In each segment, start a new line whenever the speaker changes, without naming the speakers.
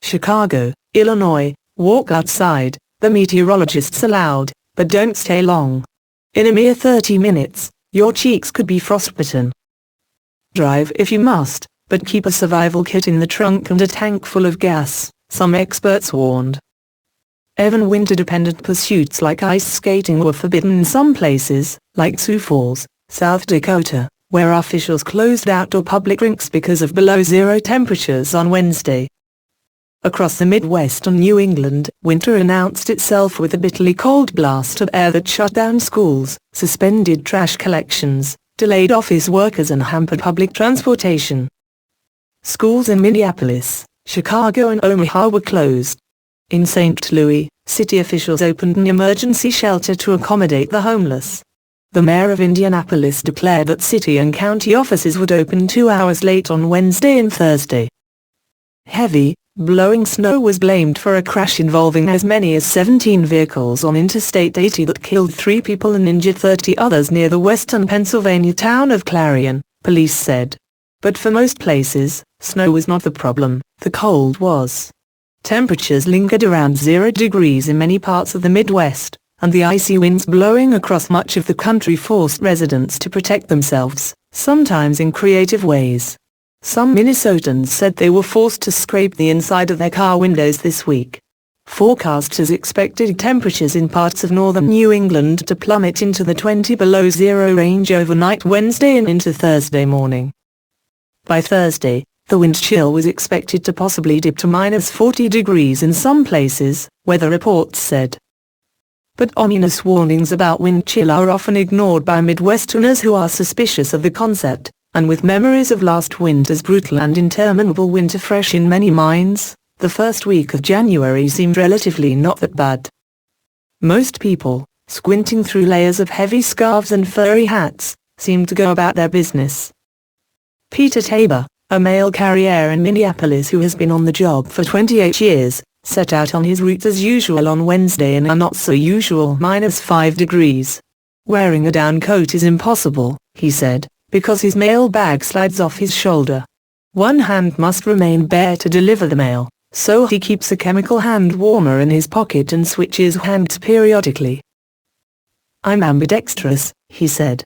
Chicago, Illinois. Walk outside, the meteorologists allowed, but don't stay long. In a mere 30 minutes, your cheeks could be frostbitten. Drive if you must, but keep a survival kit in the trunk and a tank full of gas, some experts warned. Even winter-dependent pursuits like ice skating were forbidden in some places, like Sioux Falls, South Dakota, where officials closed outdoor public rinks because of below-zero temperatures on Wednesday. Across the Midwest and New England, winter announced itself with a bitterly cold blast of air that shut down schools, suspended trash collections, delayed office workers and hampered public transportation. Schools in Minneapolis, Chicago and Omaha were closed. In St. Louis, city officials opened an emergency shelter to accommodate the homeless. The mayor of Indianapolis declared that city and county offices would open 2 hours late on Wednesday and Thursday. Heavy, blowing snow was blamed for a crash involving as many as 17 vehicles on Interstate 80 that killed 3 people and injured 30 others near the western Pennsylvania town of Clarion, police said. But for most places, snow was not the problem, the cold was. Temperatures lingered around 0 degrees in many parts of the Midwest, and the icy winds blowing across much of the country forced residents to protect themselves, sometimes in creative ways. Some Minnesotans said they were forced to scrape the inside of their car windows this week. Forecasters expected temperatures in parts of northern New England to plummet into the 20 below zero range overnight Wednesday and into Thursday morning. By Thursday, the wind chill was expected to possibly dip to minus 40 degrees in some places, weather reports said. But ominous warnings about wind chill are often ignored by Midwesterners who are suspicious of the concept, and with memories of last winter's brutal and interminable winter fresh in many minds, the first week of January seemed relatively not that bad. Most people, squinting through layers of heavy scarves and furry hats, seemed to go about their business. Peter Tabor, a mail carrier in Minneapolis who has been on the job for 28 years, set out on his route as usual on Wednesday in a not-so-usual minus 5 degrees. Wearing a down coat is impossible, he said, because his mail bag slides off his shoulder. One hand must remain bare to deliver the mail, so he keeps a chemical hand warmer in his pocket and switches hands periodically. I'm ambidextrous, he said.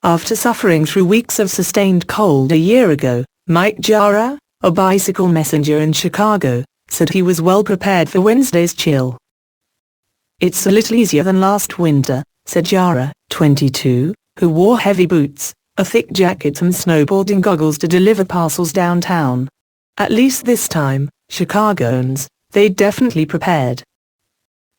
After suffering through weeks of sustained cold a year ago, Mike Jara, a bicycle messenger in Chicago, said he was well prepared for Wednesday's chill. It's a little easier than last winter, said Jara, 22, who wore heavy boots, a thick jacket and snowboarding goggles to deliver parcels downtown. At least this time, Chicagoans, they definitely prepared.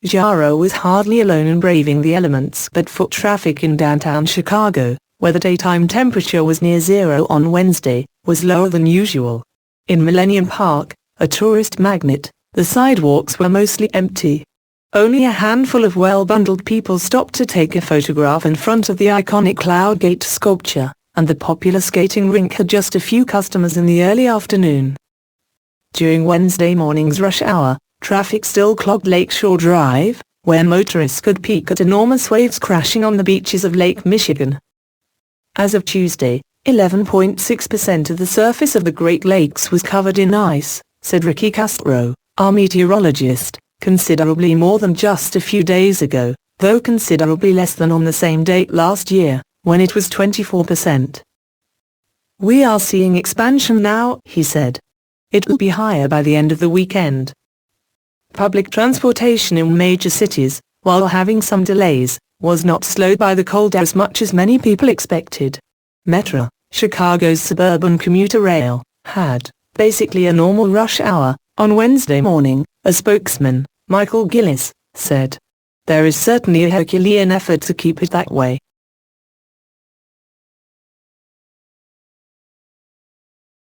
Jara was hardly alone in braving the elements, but foot traffic in downtown Chicago, where the daytime temperature was near zero on Wednesday, was lower than usual. In Millennium Park, a tourist magnet, the sidewalks were mostly empty. Only a handful of well-bundled people stopped to take a photograph in front of the iconic Cloud Gate sculpture, and the popular skating rink had just a few customers in the early afternoon. During Wednesday morning's rush hour, traffic still clogged Lakeshore Drive, where motorists could peek at enormous waves crashing on the beaches of Lake Michigan. As of Tuesday, 11.6% of the surface of the Great Lakes was covered in ice, said Ricky Castro, our meteorologist. Considerably more than just a few days ago, though considerably less than on the same date last year, when it was 24%. We are seeing expansion now, he said. It'll be higher by the end of the weekend. Public transportation in major cities, while having some delays, was not slowed by the cold as much as many people expected. Metro, Chicago's suburban commuter rail, had basically a normal rush hour on Wednesday morning, a spokesman, Michael Gillis, said. There is certainly a Herculean effort to keep it that way,